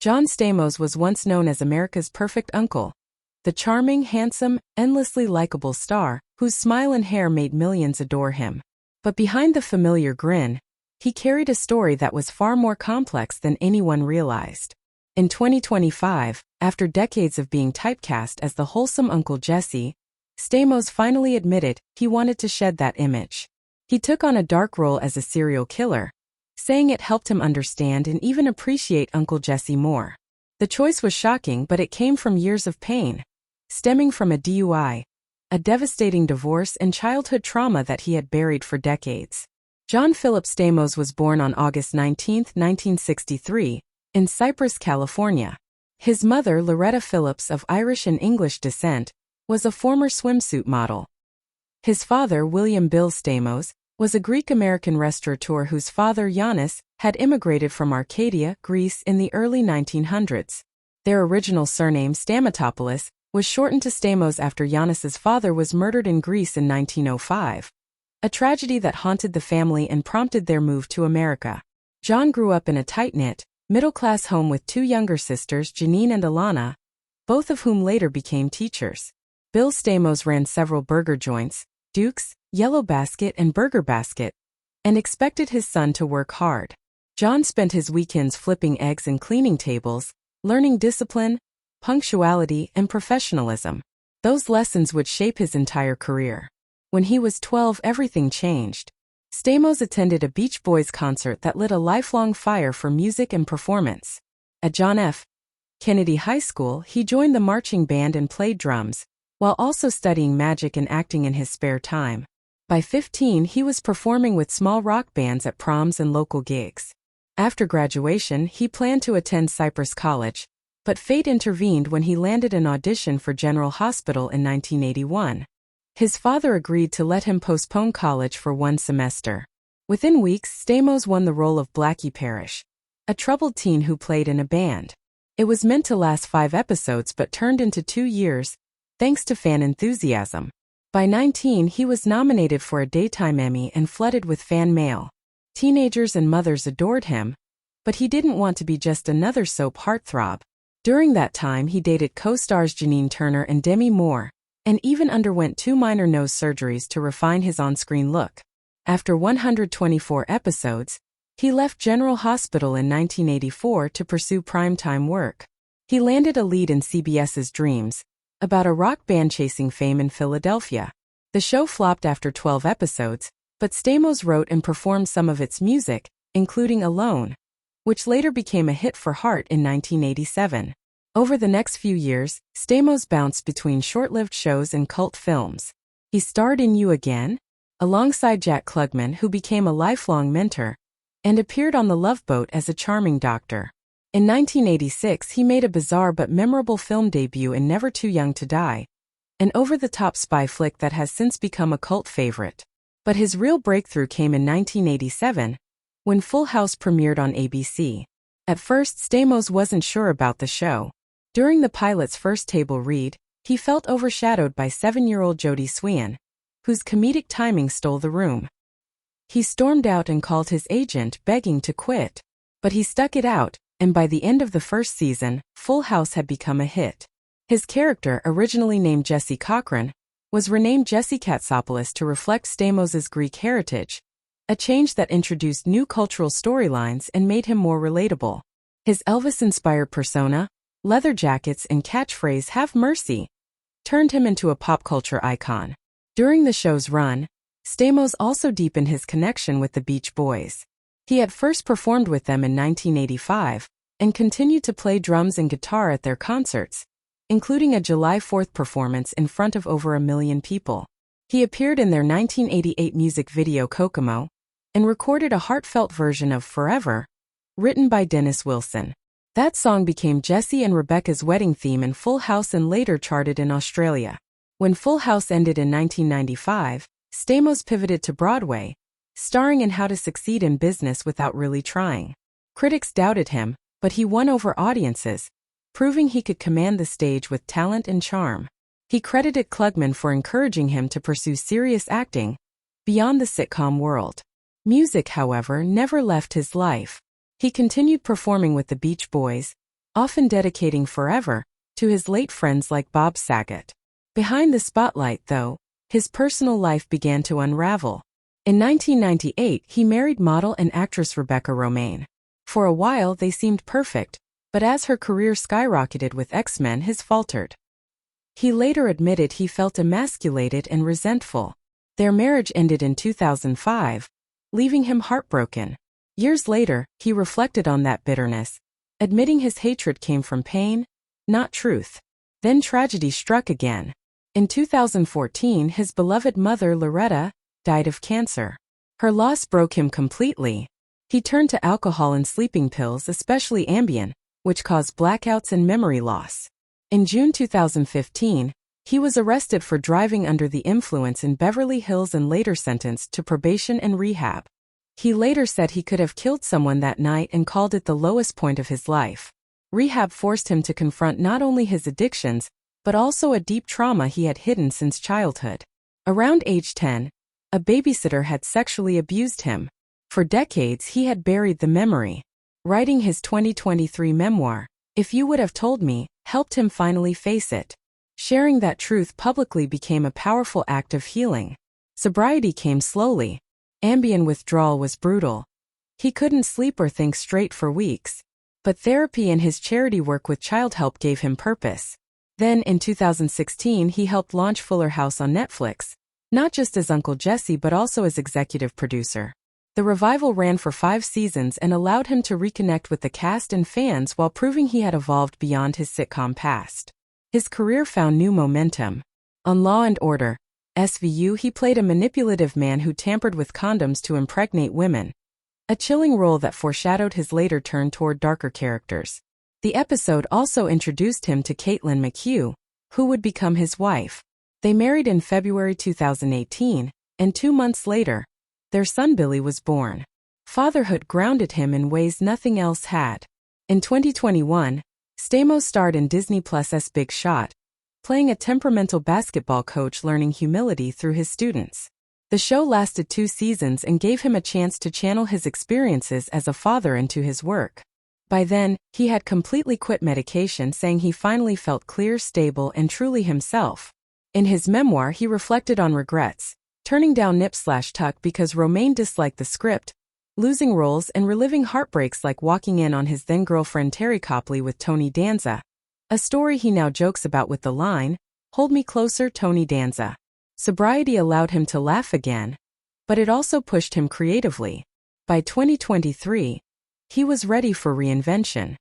John Stamos was once known as America's perfect uncle, the charming, handsome, endlessly likable star whose smile and hair made millions adore him. But behind the familiar grin, he carried a story that was far more complex than anyone realized. In 2025, after decades of being typecast as the wholesome Uncle Jesse, Stamos finally admitted he wanted to shed that image. He took on a dark role as a serial killer, saying it helped him understand and even appreciate Uncle Jesse more. The choice was shocking, but it came from years of pain, stemming from a DUI, a devastating divorce, and childhood trauma that he had buried for decades. John Philip Stamos was born on August 19, 1963, in Cypress, California. His mother, Loretta Phillips, of Irish and English descent, was a former swimsuit model. His father, William Bill Stamos, was a Greek-American restaurateur whose father, Giannis, had immigrated from Arcadia, Greece in the early 1900s. Their original surname, Stamatopoulos, was shortened to Stamos after Giannis's father was murdered in Greece in 1905, a tragedy that haunted the family and prompted their move to America. John grew up in a tight-knit, middle-class home with two younger sisters, Janine and Alana, both of whom later became teachers. Bill Stamos ran several burger joints, Duke's, Yellow Basket and Burger Basket, and expected his son to work hard. John spent his weekends flipping eggs and cleaning tables, learning discipline, punctuality, and professionalism. Those lessons would shape his entire career. When he was 12, everything changed. Stamos attended a Beach Boys concert that lit a lifelong fire for music and performance. At John F. Kennedy High School, he joined the marching band and played drums, while also studying magic and acting in his spare time. By 15, he was performing with small rock bands at proms and local gigs. After graduation, he planned to attend Cypress College, but fate intervened when he landed an audition for General Hospital in 1981. His father agreed to let him postpone college for one semester. Within weeks, Stamos won the role of Blackie Parrish, a troubled teen who played in a band. It was meant to last 5 episodes but turned into 2 years, thanks to fan enthusiasm. By 19, he was nominated for a Daytime Emmy and flooded with fan mail. Teenagers and mothers adored him, but he didn't want to be just another soap heartthrob. During that time, he dated co-stars Janine Turner and Demi Moore, and even underwent 2 minor nose surgeries to refine his on-screen look. After 124 episodes, he left General Hospital in 1984 to pursue primetime work. He landed a lead in CBS's Dreams, about a rock band chasing fame in Philadelphia. The show flopped after 12 episodes, but Stamos wrote and performed some of its music, including Alone, which later became a hit for Heart in 1987. Over the next few years, Stamos bounced between short-lived shows and cult films. He starred in You Again, alongside Jack Klugman, who became a lifelong mentor, and appeared on The Love Boat as a charming doctor. In 1986, he made a bizarre but memorable film debut in Never Too Young to Die, an over-the-top spy flick that has since become a cult favorite. But his real breakthrough came in 1987, when Full House premiered on ABC. At first, Stamos wasn't sure about the show. During the pilot's first table read, he felt overshadowed by 7-year-old Jodie Sweean, whose comedic timing stole the room. He stormed out and called his agent, begging to quit. But he stuck it out, and by the end of the first season, Full House had become a hit. His character, originally named Jesse Cochran, was renamed Jesse Katsopoulos to reflect Stamos's Greek heritage, a change that introduced new cultural storylines and made him more relatable. His Elvis-inspired persona, leather jackets and catchphrase "Have mercy," turned him into a pop culture icon. During the show's run, Stamos also deepened his connection with the Beach Boys. He had first performed with them in 1985, and continued to play drums and guitar at their concerts, including a July 4th performance in front of over 1 million people. He appeared in their 1988 music video Kokomo, and recorded a heartfelt version of Forever, written by Dennis Wilson. That song became Jesse and Rebecca's wedding theme in Full House and later charted in Australia. When Full House ended in 1995, Stamos pivoted to Broadway, starring in How to Succeed in Business Without Really Trying. Critics doubted him, but he won over audiences, proving he could command the stage with talent and charm. He credited Klugman for encouraging him to pursue serious acting beyond the sitcom world. Music, however, never left his life. He continued performing with the Beach Boys, often dedicating forever to his late friends like Bob Saget. Behind the spotlight, though, his personal life began to unravel. In 1998, he married model and actress Rebecca Romijn. For a while, they seemed perfect, but as her career skyrocketed with X-Men, his faltered. He later admitted he felt emasculated and resentful. Their marriage ended in 2005, leaving him heartbroken. Years later, he reflected on that bitterness, admitting his hatred came from pain, not truth. Then tragedy struck again. In 2014, his beloved mother, Loretta, died of cancer. Her loss broke him completely. He turned to alcohol and sleeping pills, especially Ambien, which caused blackouts and memory loss. In June 2015, he was arrested for driving under the influence in Beverly Hills and later sentenced to probation and rehab. He later said he could have killed someone that night and called it the lowest point of his life. Rehab forced him to confront not only his addictions, but also a deep trauma he had hidden since childhood. Around age 10, a babysitter had sexually abused him. For decades, he had buried the memory. Writing his 2023 memoir, If You Would Have Told Me, helped him finally face it. Sharing that truth publicly became a powerful act of healing. Sobriety came slowly. Ambien withdrawal was brutal. He couldn't sleep or think straight for weeks. But therapy and his charity work with child help gave him purpose. Then, in 2016, he helped launch Fuller House on Netflix, not just as Uncle Jesse but also as executive producer. The revival ran for 5 seasons and allowed him to reconnect with the cast and fans while proving he had evolved beyond his sitcom past. His career found new momentum. On Law and Order, SVU, he played a manipulative man who tampered with condoms to impregnate women. A chilling role that foreshadowed his later turn toward darker characters. The episode also introduced him to Caitlin McHugh, who would become his wife. They married in February 2018, and 2 months later, their son Billy was born. Fatherhood grounded him in ways nothing else had. In 2021, Stamos starred in Disney Plus's Big Shot, playing a temperamental basketball coach learning humility through his students. The show lasted 2 seasons and gave him a chance to channel his experiences as a father into his work. By then, he had completely quit medication, saying he finally felt clear, stable, and truly himself. In his memoir, he reflected on regrets, turning down Nip/Tuck because Romijn disliked the script, losing roles and reliving heartbreaks like walking in on his then-girlfriend Terry Copley with Tony Danza. A story he now jokes about with the line, "Hold me closer, Tony Danza." Sobriety allowed him to laugh again, but it also pushed him creatively. By 2023, he was ready for reinvention.